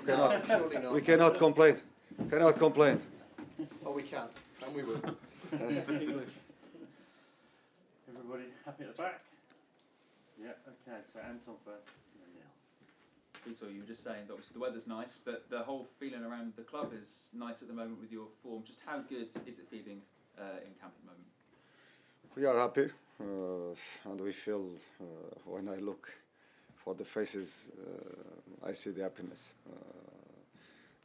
cannot. No, surely not. We cannot complain. Cannot complain. Oh, we can, and we will. English. Everybody happy at the back? Yeah, okay, so Anton first, and then Neil. Vitor, you were just saying that obviously the weather's nice, but the whole feeling around the club is nice at the moment with your form. Just how good is it feeling in camp at the moment? We are happy, and we feel when I look for the faces, I see the happiness.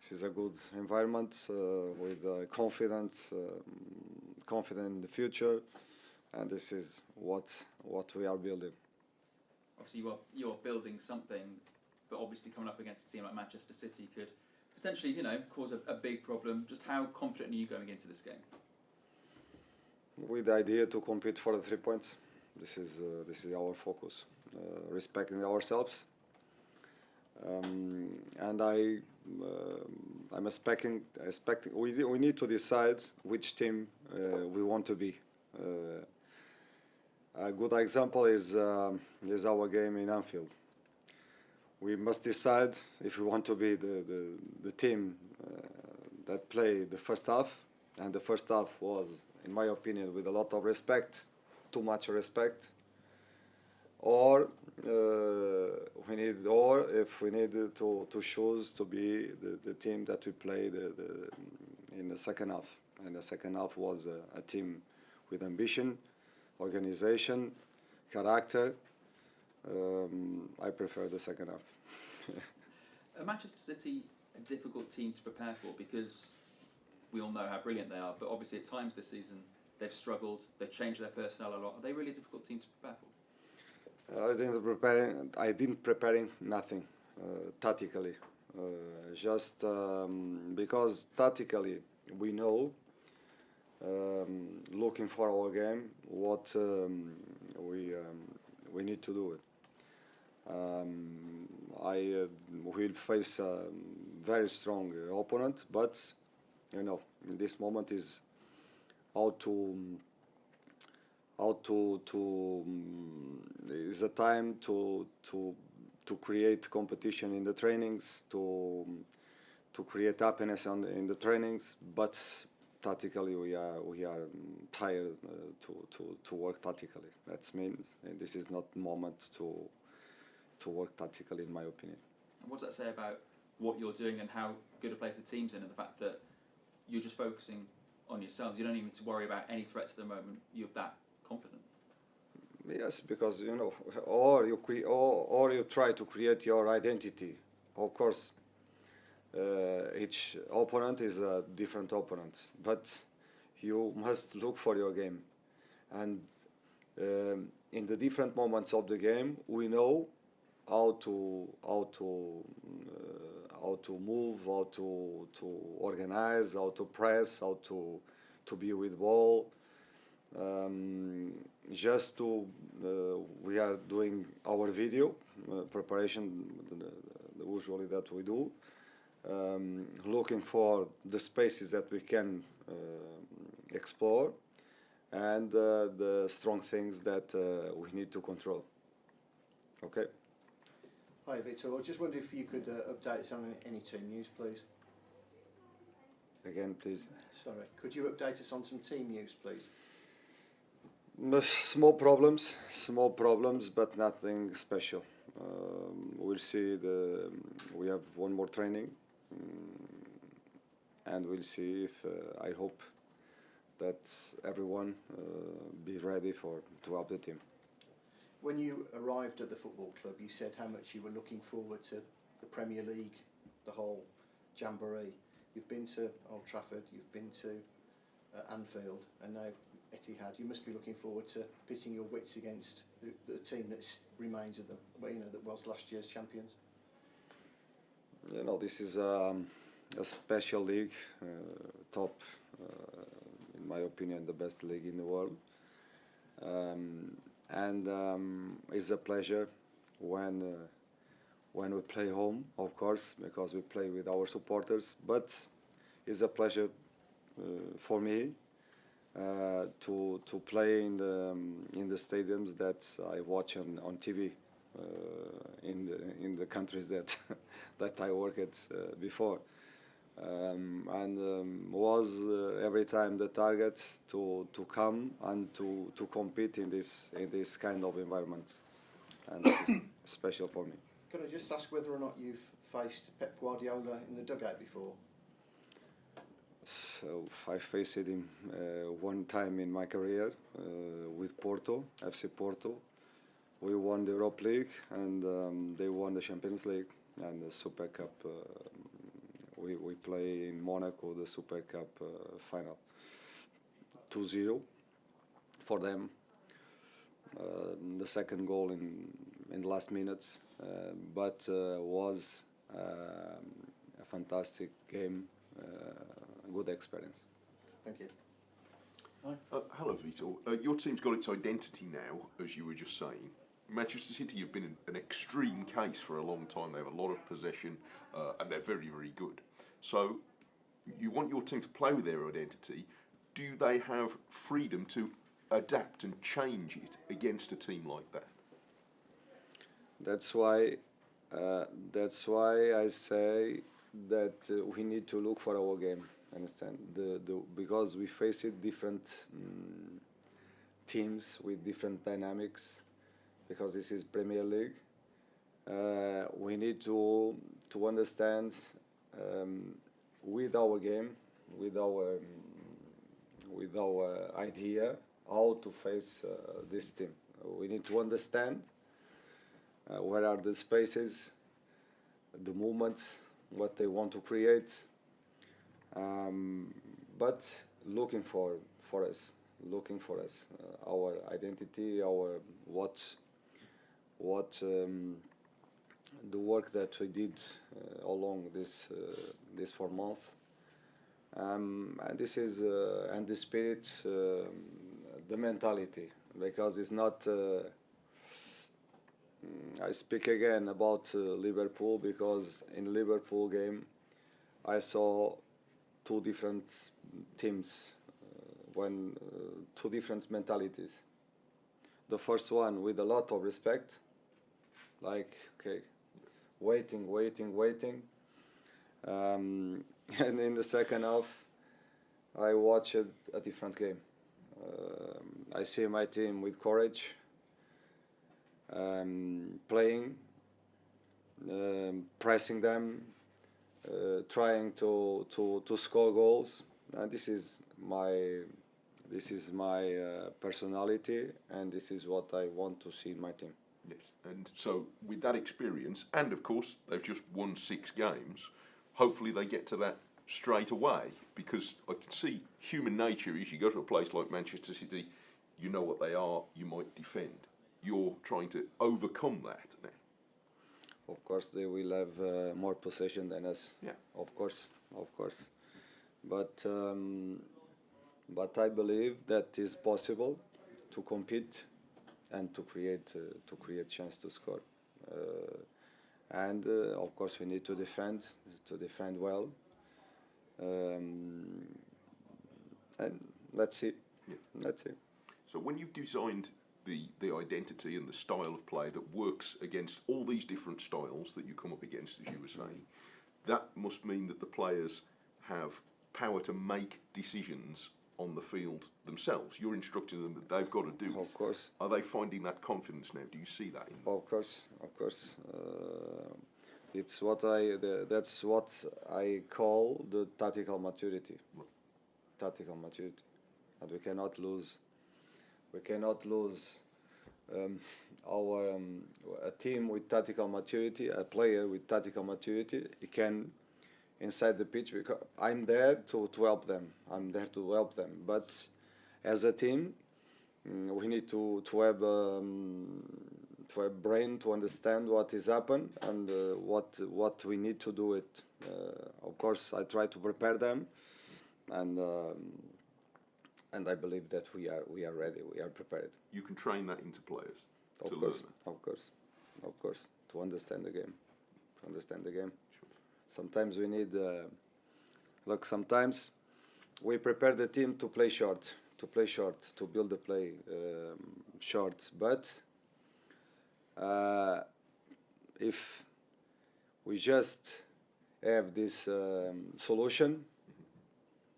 This is a good environment with confident in the future, and this is what we are building. Obviously, you're building something, but obviously coming up against a team like Manchester City could potentially, cause a big problem. Just how confident are you going into this game? With the idea to compete for the 3 points, this is our focus. Respecting ourselves, and I'm expecting. We need to decide which team we want to be. A good example is our game in Anfield. We must decide if we want to be the team that play the first half, and the first half was, in my opinion, with a lot of respect, too much respect, or if we need to choose to be the team that we played in the second half. And the second half was a team with ambition, organization, character. I prefer the second half. Manchester City, a difficult team to prepare for because we all know how brilliant they are, but obviously at times this season they've struggled, they've changed their personnel a lot. Are they really a difficult team to prepare for? I didn't prepare nothing tactically, just because tactically we know, looking for our game, what we need to do. I will face a very strong opponent, but in this moment is is a time to create competition in the trainings, to create happiness in the trainings, but tactically we are tired to work tactically. That means this is not moment to work tactically, in my opinion. And what does that say about what you're doing and how good a place the team's in, and the fact that you're just focusing on yourselves? You don't even need to worry about any threats at the moment. You're that confident. Yes, because or you try to create your identity. Of course, each opponent is a different opponent, but you must look for your game, and in the different moments of the game, we know how to move, how to organize, how to press, how to be with ball. We are doing our video preparation, usually that we do, looking for the spaces that we can explore, and the strong things that we need to control. Okay. Hi, Vitor. I just wondered if you could update us on any team news, please. Again, please. Sorry. Could you update us on some team news, please? Small problems, but nothing special. We'll see. We have one more training, and we'll see if I hope that everyone be ready to help the team. When you arrived at the football club, you said how much you were looking forward to the Premier League, the whole jamboree. You've been to Old Trafford, you've been to Anfield, and now Etihad. You must be looking forward to pitting your wits against the team that remains of that was last year's champions. This is a special league, top, in my opinion, the best league in the world. And it's a pleasure when we play home, of course, because we play with our supporters. But it's a pleasure for me to play in the stadiums that I watch on TV. in the countries that that I worked before, and was every time the target to come and to compete in this kind of environment, and this is special for me. Can I just ask whether or not you've faced Pep Guardiola in the dugout before? So I faced him one time in my career with Porto, FC Porto. We won the Europa League and they won the Champions League and the Super Cup. We play in Monaco the Super Cup final 2-0 for them. The second goal in the last minutes, but was a fantastic game. Good experience. Thank you. Hello, Vitor. Your team's got its identity now, as you were just saying. Manchester City have been an extreme case for a long time. They have a lot of possession, and they're very, very good. So, you want your team to play with their identity. Do they have freedom to adapt and change it against a team like that? That's why I say that we need to look for our game. Understand because we face it different teams with different dynamics. Because this is Premier League, we need to understand with our game, with our idea how to face this team. We need to understand where are the spaces, the movements, what they want to create, but looking for us, our identity, our what the work that we did along this 4 months, and this is and the spirit, the mentality, because it's not. I speak again about Liverpool because in Liverpool game, I saw 2 different teams, two different mentalities. The first one with a lot of respect, like okay, waiting, and in the second half, I watched a different game. I see my team with courage, playing, pressing them, trying to score goals, and this is my personality, and this is what I want to see in my team. Yes, and so with that experience, and of course they've just won 6 games, hopefully they get to that straight away, because I can see human nature is you go to a place like Manchester City, you know what they are, you might defend. You're trying to overcome that now. Of course, they will have more possession than us. Yeah. Of course. But I believe that is possible to compete and to create chance to score. And of course, we need to defend well. And let's see. Yeah. Let's see. So when you've designed the identity and the style of play that works against all these different styles that you come up against, as you were saying, that must mean that the players have power to make decisions on the field themselves. You're instructing them that they've got to do it. Of course. Are they finding that confidence now? Do you see that in them? Of course. It's that's what I call the tactical maturity. Right. Tactical maturity, and we cannot lose. Our a team with tactical maturity, a player with tactical maturity, he can inside the pitch because I'm there to help them. But as a team, we need to have brain to understand what is happened and what we need to do it. Of course, I try to prepare them, and I believe that we are ready. We are prepared. You can train that into players. Of course, to understand the game. Sure. Sometimes we need. Sometimes we prepare the team to play short, to build the play short. But if we just have this solution,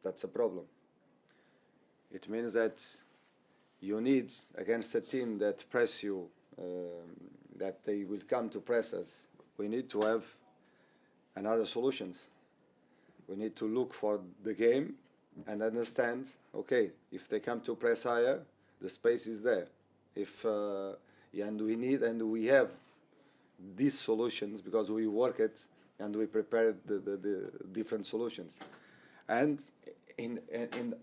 that's a problem. It means that you need, against a team that press you, that they will come to press us, we need to have another solutions. We need to look for the game and understand, okay, if they come to press higher, the space is there. If and we have these solutions because we work it and we prepare the different solutions. And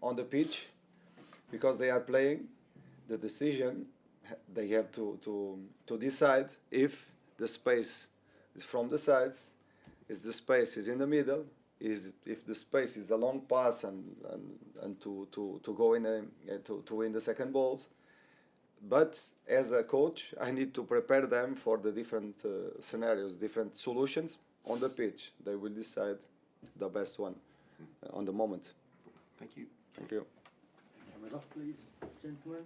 on the pitch, because they are playing, the decision they have to decide if the space is from the sides, is the space is in the middle, is if the space is a long pass and to go in to win the second balls. But as a coach, I need to prepare them for the different scenarios, different solutions on the pitch. They will decide the best one on the moment. Thank you. Thank you. Cameras off, please, gentlemen.